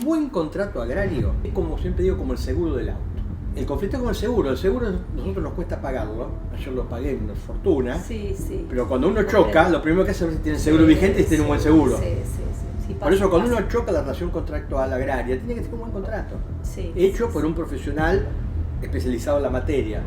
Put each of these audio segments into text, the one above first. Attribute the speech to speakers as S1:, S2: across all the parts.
S1: buen contrato agrario es, como siempre digo, como el seguro del auto. El conflicto es con el seguro nosotros nos cuesta pagarlo, yo lo pagué una fortuna,
S2: sí.
S1: Pero cuando uno choca, lo primero que hace es ver si tiene seguro vigente y si tiene un buen seguro.
S2: Sí,
S1: por eso cuando uno choca la relación contractual agraria, tiene que tener un buen contrato, hecho por un profesional especializado en la materia.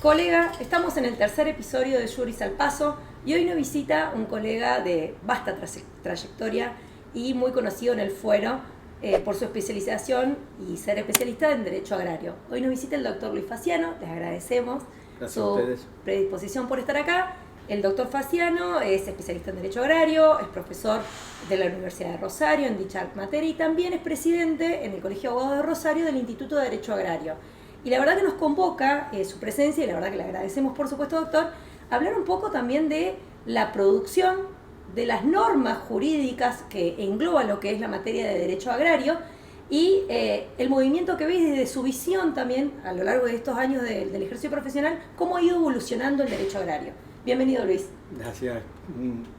S2: Colega, estamos en el tercer episodio de Juris al Paso y hoy nos visita un colega de vasta trayectoria y muy conocido en el fuero por su especialización y ser especialista en Derecho Agrario. Hoy nos visita el doctor Luis Faciano, les agradecemos su predisposición por estar acá. El doctor Faciano es especialista en Derecho Agrario, es profesor de la Universidad de Rosario en dicha materia y también es presidente en el Colegio de Abogados de Rosario del Instituto de Derecho Agrario. Y la verdad que nos convoca su presencia, y la verdad que le agradecemos, por supuesto, doctor, hablar un poco también de la producción de las normas jurídicas que engloban lo que es la materia de derecho agrario y el movimiento que veis desde su visión también a lo largo de estos años del ejercicio profesional, cómo ha ido evolucionando el derecho agrario. Bienvenido, Luis.
S1: Gracias.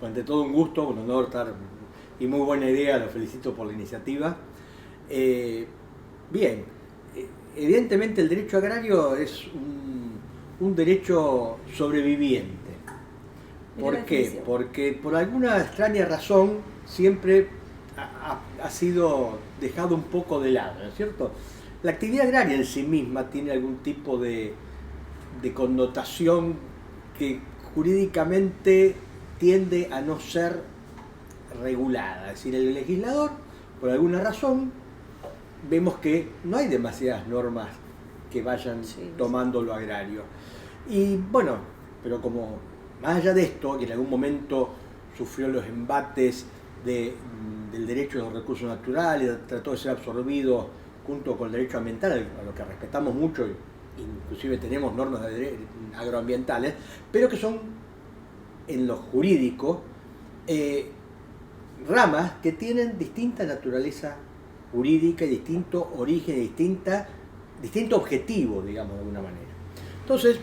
S1: Ante todo un gusto, un honor estar y muy buena idea, lo felicito por la iniciativa. Bien. Evidentemente el derecho agrario es un derecho sobreviviente. ¿Por qué? Porque por alguna extraña razón siempre ha sido dejado un poco de lado, ¿no es cierto? La actividad agraria en sí misma tiene algún tipo de connotación que jurídicamente tiende a no ser regulada. Es decir, el legislador, por alguna razón, vemos que no hay demasiadas normas que vayan tomando lo agrario. Y bueno, pero como más allá de esto, que en algún momento sufrió los embates del derecho a los recursos naturales, trató de ser absorbido junto con el derecho ambiental, a lo que respetamos mucho, inclusive tenemos normas agroambientales, pero que son en lo jurídico ramas que tienen distinta naturaleza jurídica y distinto origen y distinto objetivo, digamos, de alguna manera. Entonces,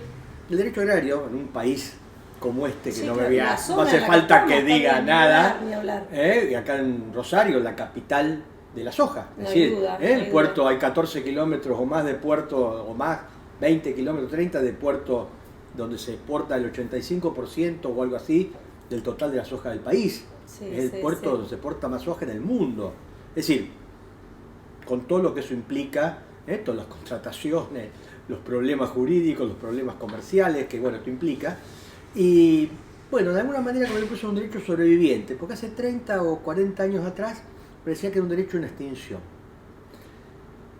S1: el derecho agrario, en un país como este, que no hace falta que diga nada, y acá en Rosario, la capital de la soja, es decir, el puerto, hay 14 kilómetros o más de puerto, o más, 20 kilómetros, 30 de puerto, donde se exporta el 85% o algo así del total de la soja del país. Es el puerto donde se exporta más soja en el mundo. Es decir, con todo lo que eso implica, todas las contrataciones, los problemas jurídicos, los problemas comerciales que esto implica. Y bueno, de alguna manera como le puse un derecho sobreviviente, porque hace 30 o 40 años atrás parecía que era un derecho en extinción.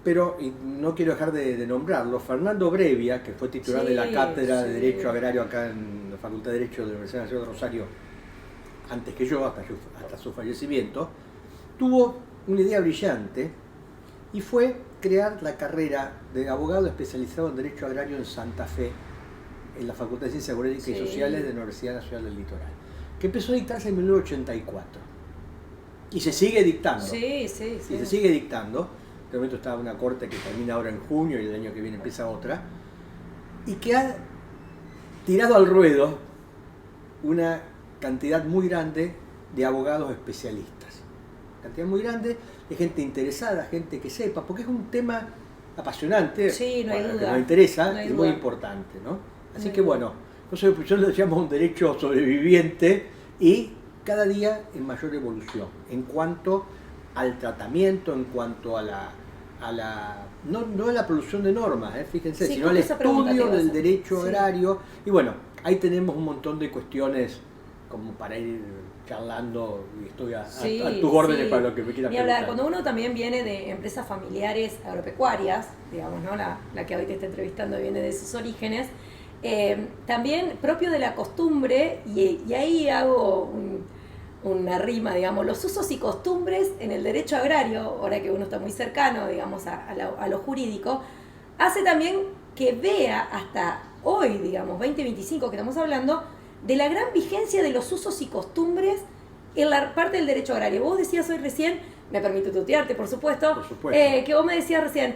S1: Pero, y no quiero dejar de nombrarlo, Fernando Brevia, que fue titular de la Cátedra de Derecho Agrario acá en la Facultad de Derecho de la Universidad Nacional de Rosario, antes que yo, hasta su fallecimiento, tuvo una idea brillante y fue crear la carrera de abogado especializado en Derecho Agrario en Santa Fe, en la Facultad de Ciencias Jurídicas y Sociales de la Universidad Nacional del Litoral, que empezó a dictarse en 1984. Y se sigue dictando. Y se sigue dictando. De momento está una corte que termina ahora en junio y el año que viene empieza otra. Y que ha tirado al ruedo una cantidad muy grande de abogados especialistas. Cantidad muy grande de gente interesada, gente que sepa, porque es un tema apasionante,
S2: que
S1: nos interesa y muy importante, ¿no? Así que entonces yo lo llamo un derecho sobreviviente y cada día en mayor evolución en cuanto al tratamiento, en cuanto a no a la producción de normas, fíjense, sino al estudio del derecho agrario. Y ahí tenemos un montón de cuestiones como para ir charlando, y estoy a tus órdenes para lo que me quieras preguntar.
S2: Cuando uno también viene de empresas familiares agropecuarias, digamos, ¿no? La que hoy te está entrevistando viene de sus orígenes, también propio de la costumbre, y ahí hago una rima, digamos, los usos y costumbres en el derecho agrario, ahora que uno está muy cercano, digamos, a lo jurídico, hace también que vea hasta hoy, digamos, 2025 que estamos hablando, de la gran vigencia de los usos y costumbres en la parte del derecho agrario, vos decías hoy recién, me permito tutearte, por supuesto, que vos me decías recién,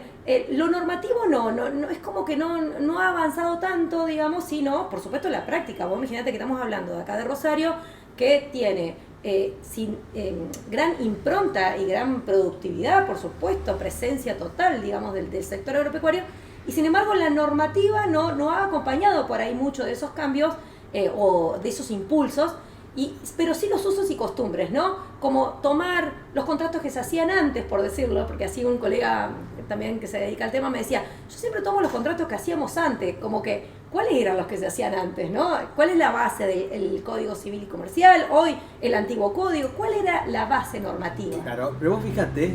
S2: lo normativo no, es como que no ha avanzado tanto, digamos, sino, por supuesto, la práctica. Vos imaginate que estamos hablando de acá de Rosario, que tiene gran impronta y gran productividad, por supuesto, presencia total, digamos, del sector agropecuario, y sin embargo la normativa no ha acompañado por ahí mucho de esos cambios o de esos impulsos, pero sí los usos y costumbres, ¿no? Como tomar los contratos que se hacían antes, por decirlo, porque así un colega también que se dedica al tema me decía, yo siempre tomo los contratos que hacíamos antes, como que, ¿cuáles eran los que se hacían antes, no? ¿Cuál es la base del Código Civil y Comercial? Hoy, el antiguo código, ¿cuál era la base normativa?
S1: Claro, pero vos fíjate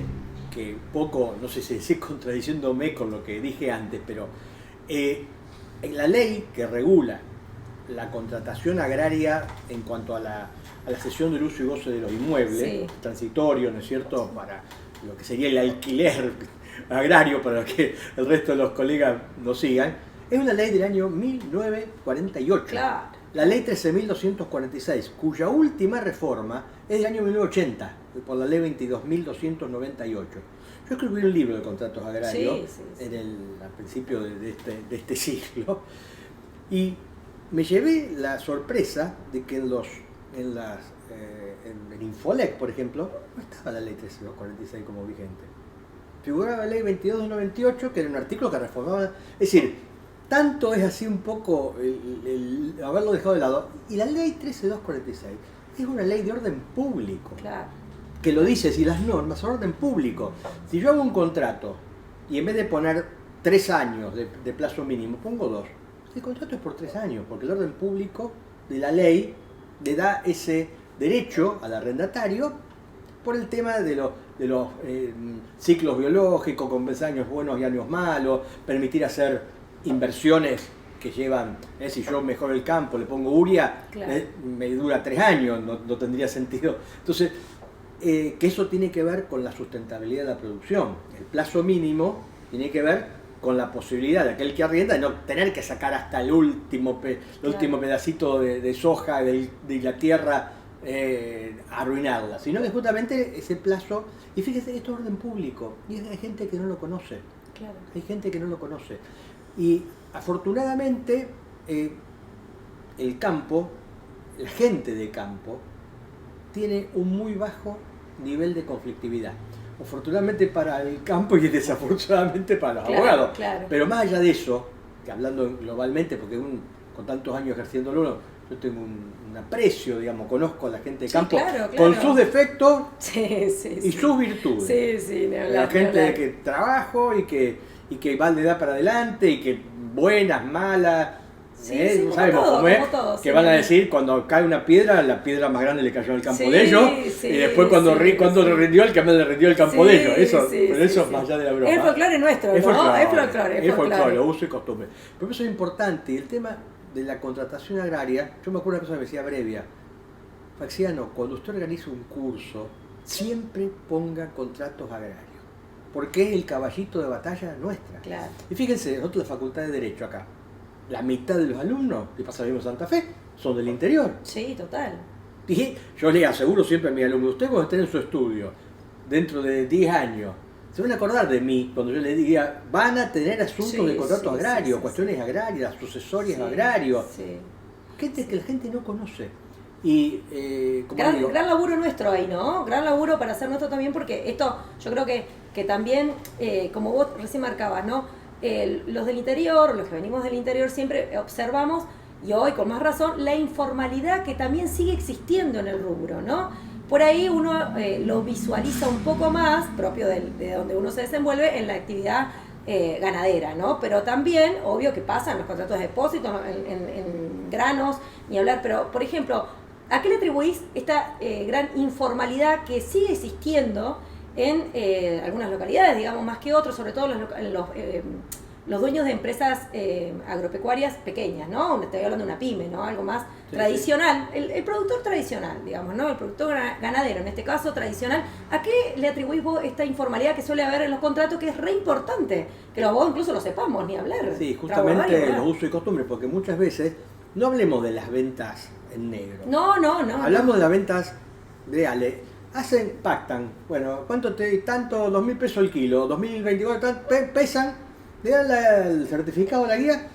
S1: que poco, no sé si estoy contradiciéndome con lo que dije antes, pero en la ley que regula la contratación agraria en cuanto a la cesión del uso y goce de los inmuebles, sí, transitorio, ¿no es cierto?, para lo que sería el alquiler agrario, para que el resto de los colegas lo sigan, es una ley del año 1948.
S2: Claro.
S1: La ley 13.246, cuya última reforma es del año 1980, por la ley 22.298. Yo escribí un libro de contratos agrarios al principio de este siglo, y me llevé la sorpresa de que en Infolec, por ejemplo, no estaba la ley 13.246 como vigente. Figuraba la ley 22.298, que era un artículo que reformaba. Es decir, tanto es así un poco el haberlo dejado de lado. Y la ley 13.246 es una ley de orden público.
S2: Claro.
S1: Que lo dice, si las normas son orden público. Si yo hago un contrato y en vez de poner 3 años de plazo mínimo, pongo 2. El contrato es por 3 años, porque el orden público de la ley le da ese derecho al arrendatario por el tema de los ciclos biológicos, compensar años buenos y años malos, permitir hacer inversiones que llevan, si yo mejoro el campo, le pongo urea, claro, me dura 3 años, no tendría sentido. Entonces, que eso tiene que ver con la sustentabilidad de la producción. El plazo mínimo tiene que ver con la posibilidad de aquel que arrienda de no tener que sacar hasta el último pedacito de soja de la tierra, arruinarla, sino que justamente ese plazo, y fíjese que esto es orden público, y hay gente que no lo conoce.
S2: Claro.
S1: Hay gente que no lo conoce. Y afortunadamente el campo, la gente de campo, tiene un muy bajo nivel de conflictividad. Afortunadamente para el campo y desafortunadamente para los abogados.
S2: Claro.
S1: Pero más allá de eso, que hablando globalmente, porque con tantos años ejerciéndolo, yo tengo un aprecio, digamos, conozco a la gente de campo,
S2: claro.
S1: con sus defectos y sus virtudes. La gente que trabajo y que va de edad para adelante y que buenas, malas, no sabemos cómo es, todos, que van a decir cuando cae una piedra, la piedra más grande le cayó al campo de ellos, y después cuando le rindió, el campo le rindió el campo de ellos. Pero eso es más allá de la broma.
S2: Es folclore nuestro,
S1: es
S2: ¿no?
S1: Es folclore, uso y costumbre. Pero eso es importante, y el tema de la contratación agraria, yo me acuerdo una cosa que me decía Brevia, Faxiano, cuando usted organiza un curso, siempre ponga contratos agrarios, porque es el caballito de batalla nuestra.
S2: Claro.
S1: Y fíjense, nosotros la Facultad de Derecho acá, la mitad de los alumnos que pasa mismo Santa Fe son del interior.
S2: Sí, total.
S1: Y yo le aseguro siempre a mis alumnos, ustedes cuando estén en su estudio, dentro de 10 años, se van a acordar de mí cuando yo les diga, van a tener asuntos de contrato agrario, cuestiones agrarias, sucesorias agrarios. Gente que la gente no conoce. Y
S2: gran laburo nuestro ahí, ¿no? Gran laburo para hacer nuestro también, porque esto yo creo que también, como vos recién marcabas, ¿no? Los del interior, los que venimos del interior, siempre observamos, y hoy con más razón, la informalidad que también sigue existiendo en el rubro, ¿no? Por ahí uno lo visualiza un poco más, propio de donde uno se desenvuelve, en la actividad ganadera, ¿no? Pero también, obvio que pasan los contratos de depósito en granos, ni hablar, pero, por ejemplo, ¿a qué le atribuís esta gran informalidad que sigue existiendo en algunas localidades, digamos, más que otros, sobre todo los dueños de empresas agropecuarias pequeñas, ¿no? Estoy hablando de una pyme, ¿no? Algo más tradicional, el productor tradicional, digamos, ¿no? El productor ganadero, en este caso tradicional. ¿A qué le atribuís vos esta informalidad que suele haber en los contratos, que es re importante? Que los abogados incluso lo sepamos, ni hablar.
S1: Sí, justamente los usos y costumbres, porque muchas veces no hablemos de las ventas en negro.
S2: No.
S1: Hablamos de las ventas pactan, bueno, tanto, 2.000 pesos el kilo, 2024, pesan, le dan el certificado a la guía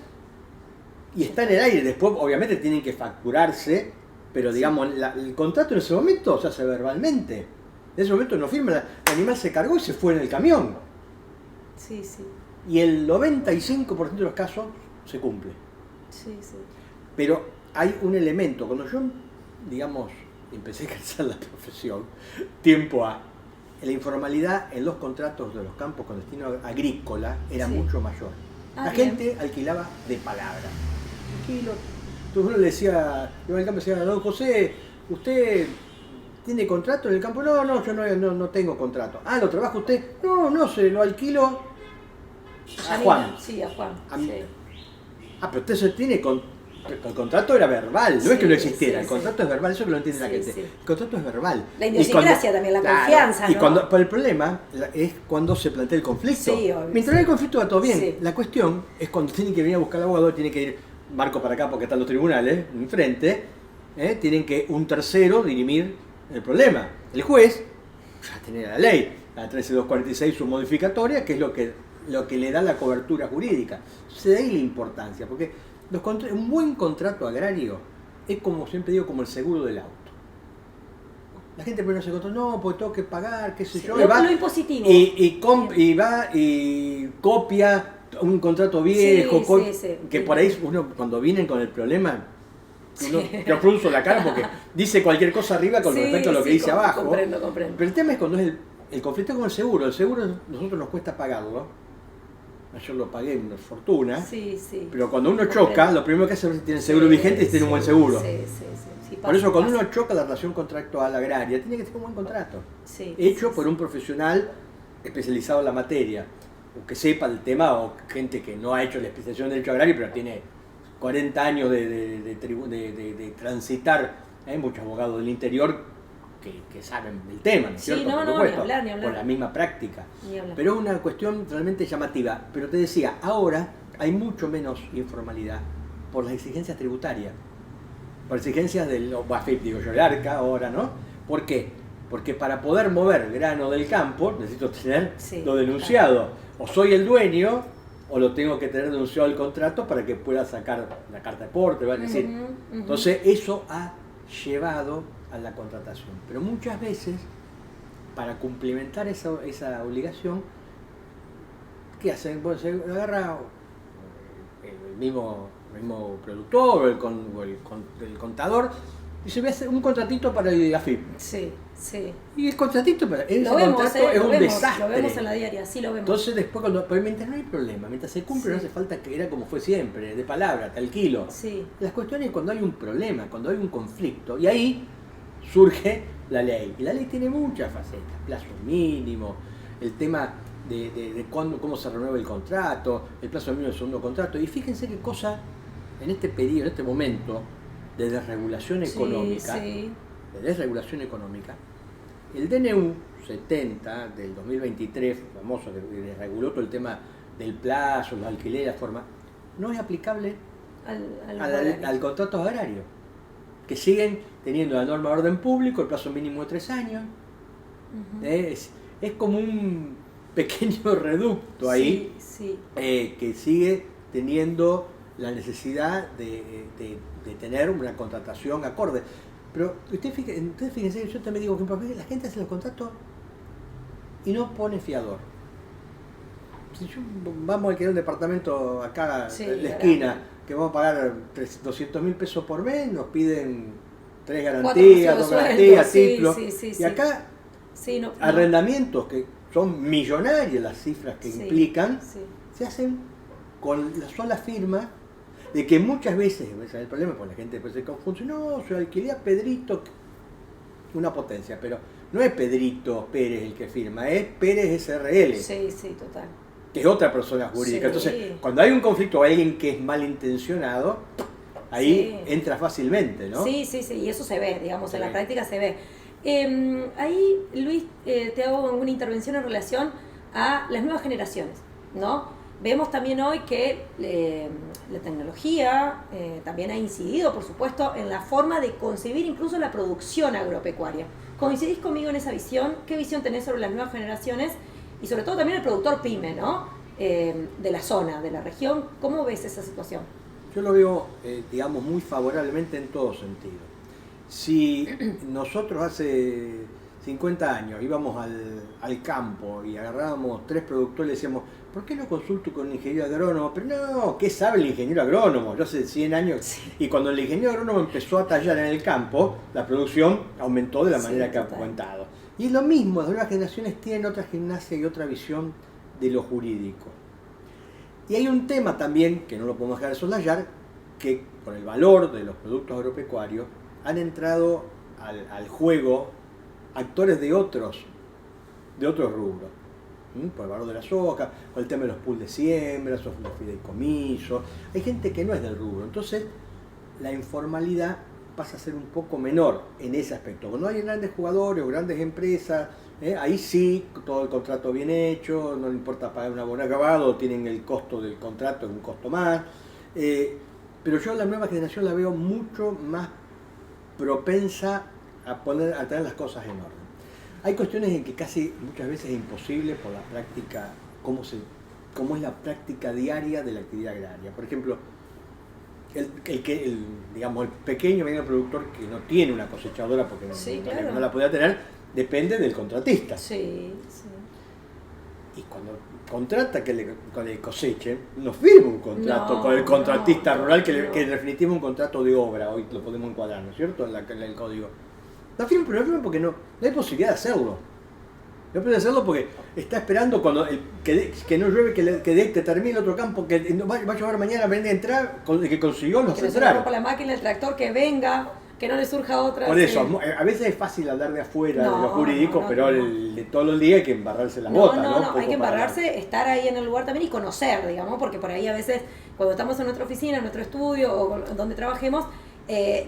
S1: y está en el aire. Después, obviamente, tienen que facturarse, pero digamos, el contrato en ese momento se hace verbalmente. En ese momento no firma, el animal se cargó y se fue en el camión.
S2: Sí, sí.
S1: Y el 95% de los casos se cumple.
S2: Sí, sí.
S1: Pero hay un elemento, cuando yo, digamos, empecé a ejercer la profesión, la informalidad en los contratos de los campos con destino agrícola era mucho mayor. La gente alquilaba de palabra. Tranquilo. Entonces uno le decía, yo al campo decía, don José, ¿usted tiene contrato en el campo? No, yo no tengo contrato. Ah, ¿lo trabaja usted? No, se lo alquilo a Juan.
S2: Sí, a Juan.
S1: Sí. Ah, pero usted se tiene el contrato era verbal, no es que no existiera, el contrato es verbal, eso que lo entiende la gente. El contrato es verbal.
S2: La idiosincrasia también, la confianza, ¿no?
S1: Pero el problema es cuando se plantea el conflicto.
S2: Sí, obvio,
S1: mientras no hay conflicto va todo bien.
S2: Sí.
S1: La cuestión es cuando tienen que venir a buscar al abogado, tiene que ir Marco para acá porque están los tribunales enfrente, tienen que un tercero dirimir el problema. El juez ya tiene la ley, la 13246, su modificatoria, que es lo que le da la cobertura jurídica. Entonces de ahí la importancia, porque un buen contrato agrario es, como siempre digo, como el seguro del auto. La gente primero se encontró, no, porque tengo que pagar, qué sé yo,
S2: lo impositivo.
S1: Y va y copia un contrato viejo, que por ahí uno cuando vienen con el problema, yo frunzo la cara porque dice cualquier cosa arriba con respecto a lo que dice abajo.
S2: Comprendo.
S1: Pero el tema es cuando es el conflicto con el seguro. El seguro nosotros nos cuesta pagarlo. Yo lo pagué una fortuna, pero cuando uno choca, lo primero que hace es si tiene seguro vigente y si tiene un buen seguro. Por eso cuando uno choca la relación contractual agraria, tiene que ser un buen contrato, hecho por un profesional especializado en la materia, o que sepa el tema, o gente que no ha hecho la especialización de derecho agrario, pero tiene 40 años de transitar, hay muchos abogados del interior que saben del tema, ¿no es cierto?
S2: Por supuesto, ni hablar.
S1: Por la misma práctica. Pero es una cuestión realmente llamativa. Pero te decía, ahora hay mucho menos informalidad por las exigencias tributarias, por exigencias del BAFIP, digo yo, el ARCA ahora, ¿no? ¿Por qué? Porque para poder mover grano del campo necesito tener lo denunciado. O soy el dueño, o lo tengo que tener denunciado el contrato para que pueda sacar la carta de porte, ¿vale? Decir. Entonces eso ha llevado a la contratación, pero muchas veces para cumplimentar esa obligación, ¿qué hacen? Bueno, se agarra el mismo productor o el contador y se ve hacer un contratito para el AFIP. Y el contratito es un desastre.
S2: Lo vemos en la diaria, lo vemos.
S1: Entonces después, pero mientras no hay problema, mientras se cumple, no hace falta que era como fue siempre, de palabra, tal kilo. Las cuestiones es cuando hay un problema, cuando hay un conflicto, y ahí surge la ley. Y la ley tiene muchas facetas, plazo mínimo, el tema de cómo se renueva el contrato, el plazo mínimo del segundo contrato. Y fíjense qué cosa, en este periodo, en este momento de desregulación económica, el DNU 70 del 2023, famoso, que reguló todo el tema del plazo, los alquileres, la forma, no es aplicable al contrato agrario, que siguen teniendo la norma de orden público, el plazo mínimo de 3 años. Es como un pequeño reducto ahí, que sigue teniendo la necesidad de tener una contratación acorde. Pero ustedes fíjense, yo también digo que la gente hace los contratos y no pone fiador. Si vamos a alquilar un departamento acá en la esquina, que vamos a pagar 200.000 pesos por mes, nos piden 3 garantías, 2 garantías, títulos. Y acá arrendamientos que son millonarias las cifras que implican, se hacen con la sola firma, de que muchas veces, el problema es que la gente después se confunde, no, yo alquilé a Pedrito, una potencia, pero no es Pedrito Pérez el que firma, es Pérez SRL.
S2: Total.
S1: Que es otra persona jurídica. Entonces, cuando hay un conflicto o alguien que es malintencionado, ahí entra fácilmente, ¿no?
S2: Sí, y eso se ve, digamos, en la práctica se ve. Ahí, Luis, te hago una intervención en relación a las nuevas generaciones, ¿no? Vemos también hoy que la tecnología también ha incidido, por supuesto, en la forma de concebir incluso la producción agropecuaria. ¿Coincidís conmigo en esa visión? ¿Qué visión tenés sobre las nuevas generaciones? Y sobre todo también el productor pyme, ¿no? De la zona, de la región. ¿Cómo ves esa situación?
S1: Yo lo veo, digamos, muy favorablemente en todo sentido. Si nosotros hace 50 años íbamos al campo y agarrábamos 3 productores y decíamos, ¿por qué no consulto con un ingeniero agrónomo? Pero no, ¿qué sabe el ingeniero agrónomo? Yo hace 100 años, sí. Y cuando el ingeniero agrónomo empezó a tallar en el campo, la producción aumentó de la manera que ha comentado. Y es lo mismo, las nuevas generaciones tienen otra gimnasia y otra visión de lo jurídico. Y hay un tema también, que no lo podemos dejar de soslayar, que por el valor de los productos agropecuarios han entrado al juego actores de otros rubros. Por el valor de la soja, por el tema de los pools de siembras, o los fideicomisos. Hay gente que no es del rubro, entonces la informalidad pasa a ser un poco menor en ese aspecto. Cuando hay grandes jugadores o grandes empresas, ahí sí, todo el contrato bien hecho, no le importa pagar un abono acabado, tienen el costo del contrato, un costo más. Pero yo la nueva generación la veo mucho más propensa a tener las cosas en orden. Hay cuestiones en que casi muchas veces es imposible por la práctica, cómo es la práctica diaria de la actividad agraria. Por ejemplo, digamos, el pequeño mediano productor que no tiene una cosechadora porque claro, no la puede tener, depende del contratista.
S2: Sí.
S1: Y cuando contrata que le cosechen, no firma un contrato con el contratista rural, que en definitiva es un contrato de obra, hoy lo podemos encuadrar, ¿no es cierto?, en el código. No firma porque no hay posibilidad de hacerlo. No puede hacerlo porque está esperando cuando que no llueve, que termine el otro campo, que va a llover mañana, venga a entrar, que consiguió los centrales.
S2: Con la máquina, el tractor, que venga, que no le surja otra.
S1: Por eso, a veces es fácil hablar de afuera, de lo jurídico, pero de todos los días hay que embarrarse las botas.
S2: No, hay que embarrarse, estar ahí en el lugar también y conocer, digamos, porque por ahí a veces, cuando estamos en nuestra oficina, en nuestro estudio o donde trabajemos,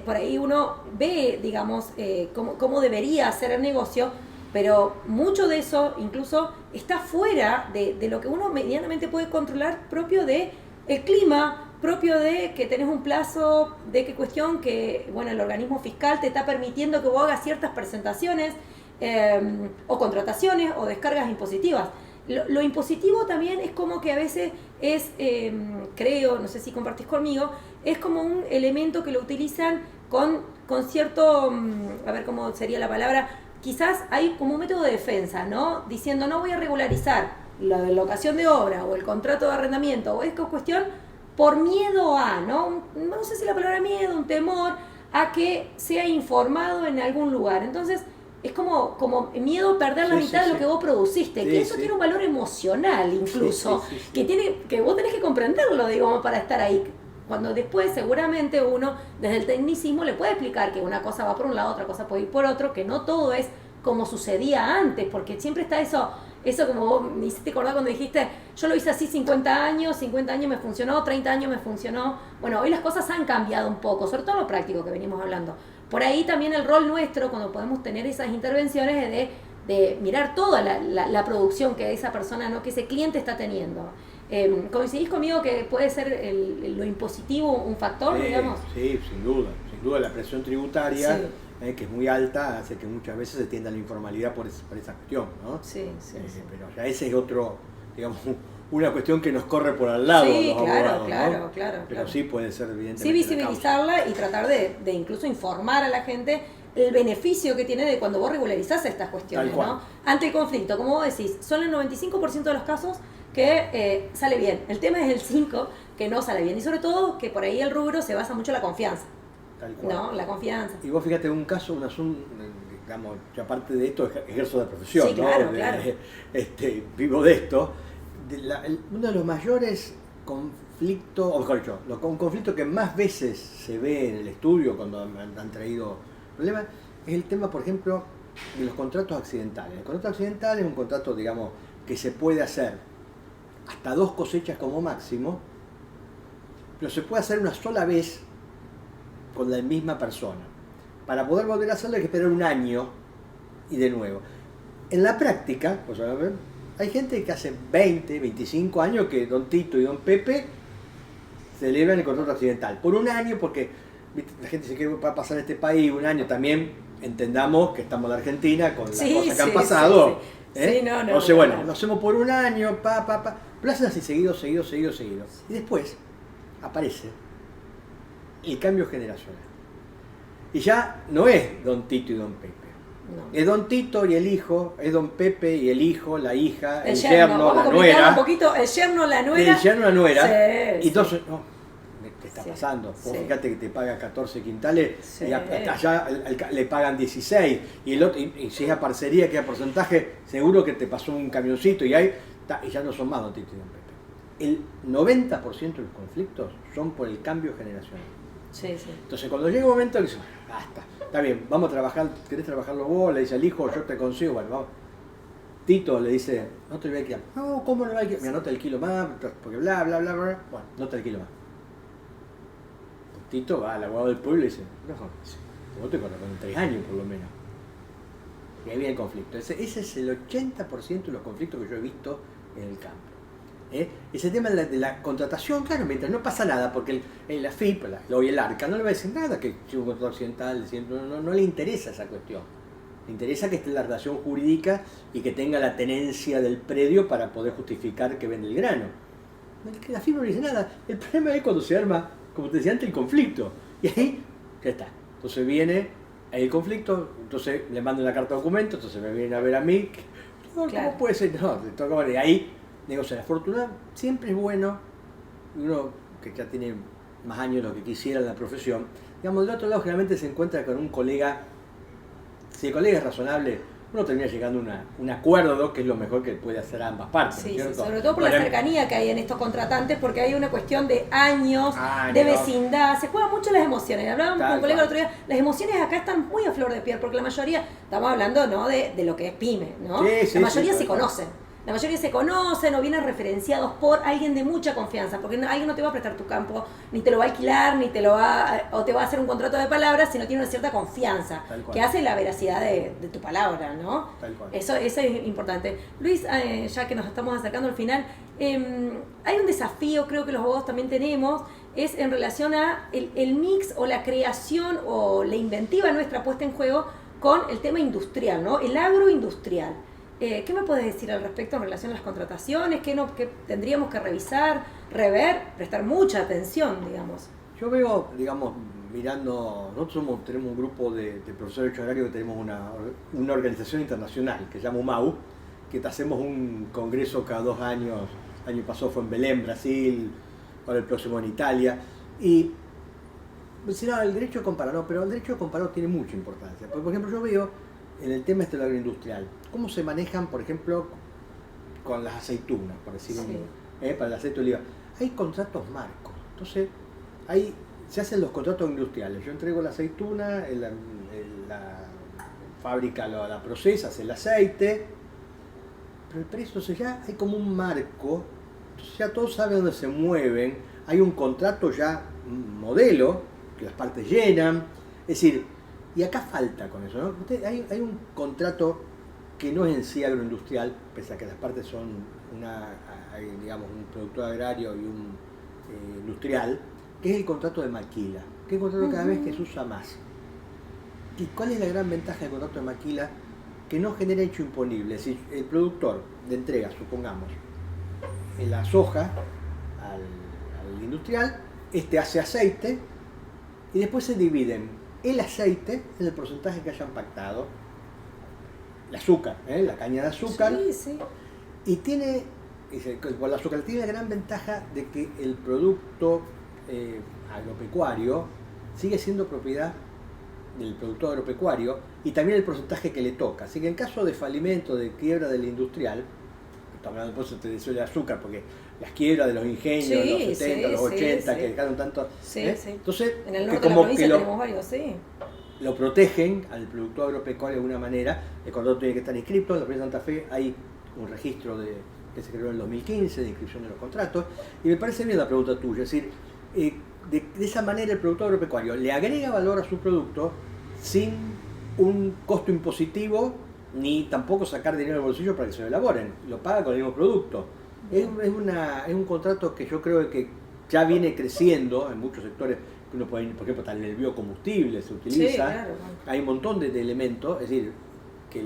S2: por ahí uno ve, digamos, cómo debería hacer el negocio, pero mucho de eso incluso está fuera de lo que uno medianamente puede controlar, propio de el clima, propio de que tenés un plazo, de qué cuestión que, bueno, el organismo fiscal te está permitiendo que vos hagas ciertas presentaciones o contrataciones o descargas impositivas. Lo impositivo también es como que a veces es, creo, no sé si compartís conmigo, es como un elemento que lo utilizan con cierto, a ver cómo sería la palabra, quizás hay como un método de defensa, ¿no? Diciendo, no voy a regularizar la locación de obra o el contrato de arrendamiento o esta cuestión por miedo a, ¿no? No sé si la palabra miedo, un temor a que sea informado en algún lugar. Entonces, es como miedo a perder la mitad de lo que vos produciste, que eso tiene un valor emocional incluso, que vos tenés que comprenderlo, digamos, para estar ahí. Cuando después seguramente uno desde el tecnicismo le puede explicar que una cosa va por un lado, otra cosa puede ir por otro, que no todo es como sucedía antes, porque siempre está eso como vos me hiciste acordar cuando dijiste, yo lo hice así 50 años me funcionó, 30 años me funcionó. Bueno, hoy las cosas han cambiado un poco, sobre todo lo práctico que venimos hablando. Por ahí también el rol nuestro, cuando podemos tener esas intervenciones, es de mirar toda la producción que esa persona, ¿no?, que ese cliente está teniendo. ¿Coincidís conmigo que puede ser lo impositivo un factor, digamos?
S1: Sí, sin duda la presión tributaria, que es muy alta, hace que muchas veces se tienda a la informalidad por esa cuestión, ¿no?
S2: Sí.
S1: Pero ya ese es otro, digamos, una cuestión que nos corre por al lado.
S2: Sí,
S1: los abogados, ¿no?
S2: Claro.
S1: Pero sí puede ser evidentemente.
S2: Sí, visibilizarla y tratar de incluso informar a la gente el beneficio que tiene de cuando vos regularizás estas cuestiones, ¿no? Ante el conflicto, como vos decís, son el 95% de los casos que sale bien. El tema es el 5% que no sale bien. Y sobre todo que por ahí el rubro se basa mucho en la confianza.
S1: Tal cual.
S2: ¿No? La confianza.
S1: Y vos fíjate, un caso, un asunto, digamos, yo aparte de esto ejerzo de profesión,
S2: sí, claro,
S1: ¿no?
S2: Claro.
S1: Vivo de esto. Uno de los mayores conflictos, o mejor dicho, un conflicto que más veces se ve en el estudio cuando han traído problemas, es el tema, por ejemplo, de los contratos accidentales. El contrato accidental es un contrato, digamos, que se puede hacer hasta 2 cosechas como máximo, pero se puede hacer una sola vez con la misma persona. Para poder volver a hacerlo hay que esperar un año y de nuevo. En la práctica, pues a ver, Hay gente que hace 20, 25 años que don Tito y don Pepe celebran el contrato accidental. Por un año, porque ¿viste? La gente dice que va a pasar en este país un año también. Entendamos que estamos en la Argentina con las cosas que han pasado.
S2: Sí, no.
S1: Entonces, bueno, lo hacemos por un año, pero lo hacen así seguido. Y después aparece el cambio generacional. Y ya no es don Tito y don Pepe.
S2: No.
S1: Es don Tito y el hijo, es don Pepe y el hijo, la hija, el
S2: yerno,
S1: yerno, la nuera.
S2: Un poquito, el yerno, la nuera.
S1: El yerno, la nuera.
S2: Sí,
S1: y entonces, no, ¿qué está
S2: sí,
S1: pasando? Vos
S2: sí.
S1: fíjate que te paga 14 quintales
S2: Sí.
S1: y allá le pagan 16. Y el otro, y si es a parcería, que es a porcentaje, seguro que te pasó un camioncito y ya no son más don Tito y don Pepe. El 90% de los conflictos son por el cambio generacional.
S2: Sí.
S1: Entonces cuando llega un momento, le dice, basta, está bien, vamos a trabajar, ¿querés trabajarlo vos? Le dice al hijo, yo te consigo, bueno, vamos. Tito le dice, no te lo voy a alquilar. No, ¿cómo no lo voy a alquilar? Me anota el kilo más, porque bla. Bueno, no te alquilo más. Tito va al abogado del pueblo y dice, no, vos te contrataron 3 años por lo menos. Y ahí viene el conflicto. Ese es el 80% de los conflictos que yo he visto en el campo. Ese tema de la contratación, claro, mientras no pasa nada, porque el AFIP y el ARCA no le va a decir nada que si un contrato accidental, no le interesa esa cuestión. Le interesa que esté en la relación jurídica y que tenga la tenencia del predio para poder justificar que vende el grano. La AFIP no le dice nada. El problema es cuando se arma, como te decía antes, el conflicto. Y ahí, ya está. Entonces viene el conflicto, entonces le mando la carta de documento, entonces me vienen a ver a mí. ¿Cómo puede ser? No, te toca ver. Y ahí negocia. La fortuna siempre es bueno, uno que ya tiene más años de lo que quisiera en la profesión, digamos, del otro lado generalmente se encuentra con un colega, si el colega es razonable, uno termina llegando a un acuerdo que es lo mejor que puede hacer a ambas partes.
S2: Sí,
S1: ¿cierto?
S2: sobre todo por la cercanía que hay en estos contratantes, porque hay una cuestión de años, de vecindad, se juegan mucho las emociones. Hablábamos con un colega el otro día, las emociones acá están muy a flor de piel, porque la mayoría, estamos hablando ¿no? de lo que es pyme, ¿no? La mayoría se conocen. La mayoría se conocen o vienen referenciados por alguien de mucha confianza, porque alguien no te va a prestar tu campo, ni te lo va a alquilar, ni te lo o te va a hacer un contrato de palabras, si no tiene una cierta confianza, que hace la veracidad de tu palabra, ¿no? Eso es importante. Luis, ya que nos estamos acercando al final, hay un desafío, creo que los abogados también tenemos, es en relación a el mix o la creación o la inventiva nuestra puesta en juego con el tema industrial, ¿no? El agroindustrial. ¿Qué me puedes decir al respecto en relación a las contrataciones? ¿Qué tendríamos que revisar, rever, prestar mucha atención, digamos?
S1: Yo veo, digamos, mirando, nosotros tenemos un grupo de profesores de derecho agrario que tenemos una organización internacional que se llama UMAU, que hacemos un congreso cada 2 años. El año pasado fue en Belén, Brasil, ahora el próximo en Italia. Y el derecho comparado, pero el derecho comparado tiene mucha importancia. Porque, por ejemplo, yo veo en el tema de lo agroindustrial, cómo se manejan, por ejemplo, con las aceitunas, por decirlo para el aceite de oliva. Hay contratos marcos, entonces se hacen los contratos industriales. Yo entrego la aceituna, la fábrica la procesa, hace el aceite, pero el precio, entonces ya hay como un marco, entonces ya todos saben dónde se mueven, hay un contrato ya, un modelo, que las partes llenan, es decir, y acá falta con eso, ¿no? Hay un contrato que no es en sí agroindustrial, pese a que las partes son digamos, un productor agrario y un industrial, que es el contrato de maquila, que es un contrato cada vez que se usa más. ¿Y cuál es la gran ventaja del contrato de maquila? Que no genera hecho imponible. Es decir, el productor de entrega, supongamos, la soja al industrial, hace aceite y después se dividen el aceite en el porcentaje que hayan pactado, el azúcar, la caña de azúcar, y con el azúcar tiene la gran ventaja de que el producto agropecuario sigue siendo propiedad del productor agropecuario y también el porcentaje que le toca. Así que en caso de falimento, de quiebra del industrial, estamos hablando, por eso te decía el azúcar, porque las quiebras de los ingenios, los 70, los 80, que dejaron tanto. Entonces,
S2: en el norte de la provincia tenemos varios,
S1: lo protegen al productor agropecuario de alguna manera. El contrato tiene que estar inscrito. En la provincia de Santa Fe hay un registro que se creó en el 2015 de inscripción de los contratos. Y me parece bien la pregunta tuya, es decir, de esa manera el productor agropecuario le agrega valor a su producto sin un costo impositivo ni tampoco sacar dinero del bolsillo para que se lo elaboren, lo paga con el mismo producto. Es un contrato que yo creo que ya viene creciendo en muchos sectores, que uno puede, por ejemplo, tal el biocombustible se utiliza,
S2: Sí, claro.
S1: hay un montón de elementos, es decir, que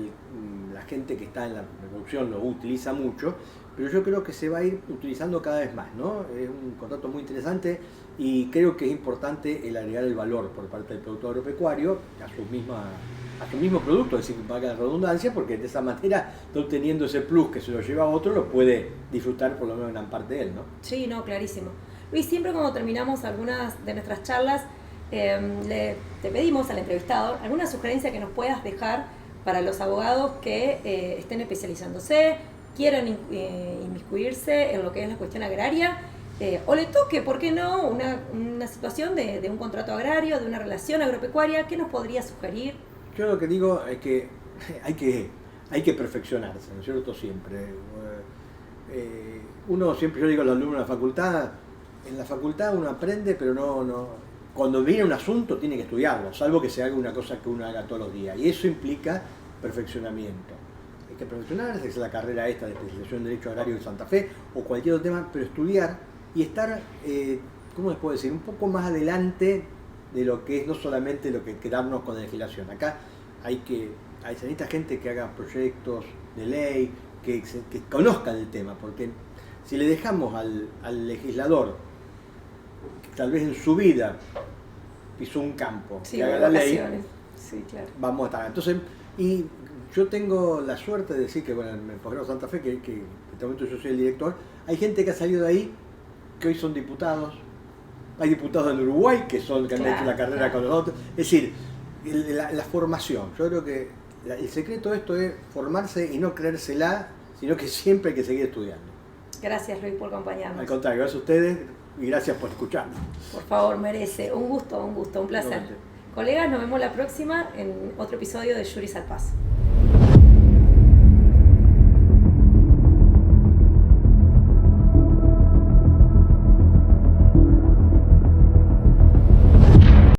S1: la gente que está en la producción lo utiliza mucho, pero yo creo que se va a ir utilizando cada vez más, ¿no? Es un contrato muy interesante y creo que es importante el agregar el valor por parte del productor agropecuario a su mismo producto, es decir, valga la redundancia, porque de esa manera está obteniendo ese plus que se lo lleva a otro, lo puede disfrutar por lo menos gran parte de él, ¿no?
S2: Sí, no, clarísimo. Luis, siempre cuando terminamos algunas de nuestras charlas, te pedimos al entrevistado alguna sugerencia que nos puedas dejar para los abogados que estén especializándose, quieran inmiscuirse en lo que es la cuestión agraria, o le toque, ¿por qué no?, una situación de un contrato agrario, de una relación agropecuaria. ¿Qué nos podría sugerir?
S1: Yo lo que digo es que hay que perfeccionarse, ¿no es cierto? Siempre. Uno siempre, yo digo a los alumnos de la facultad, en la facultad uno aprende, pero no cuando viene un asunto tiene que estudiarlo, salvo que se haga una cosa que uno haga todos los días. Y eso implica perfeccionamiento. Hay que perfeccionarse, es la carrera esta de especialización en Derecho Agrario de Santa Fe, o cualquier otro tema, pero estudiar y estar, ¿cómo les puedo decir?, un poco más adelante de lo que es no solamente lo que quedarnos con la legislación. Acá se necesita gente que haga proyectos de ley, que conozca el tema, porque si le dejamos al legislador, que tal vez en su vida pisó un campo,
S2: Sí,
S1: que haga la ley,
S2: sí, claro.
S1: vamos a estar. Entonces, y yo tengo la suerte de decir que, bueno, en el posgrado Santa Fe, que en este momento yo soy el director, hay gente que ha salido de ahí, que hoy son diputados, hay diputados en Uruguay que han hecho la carrera con los otros, es decir, la formación. Yo creo que el secreto de esto es formarse y no creérsela, sino que siempre hay que seguir estudiando.
S2: Gracias, Luis, por acompañarnos.
S1: Al contrario, gracias a ustedes y gracias por escucharnos.
S2: Por favor, merece. Un gusto, un placer. Colegas, nos vemos la próxima en otro episodio de Juris al Paso.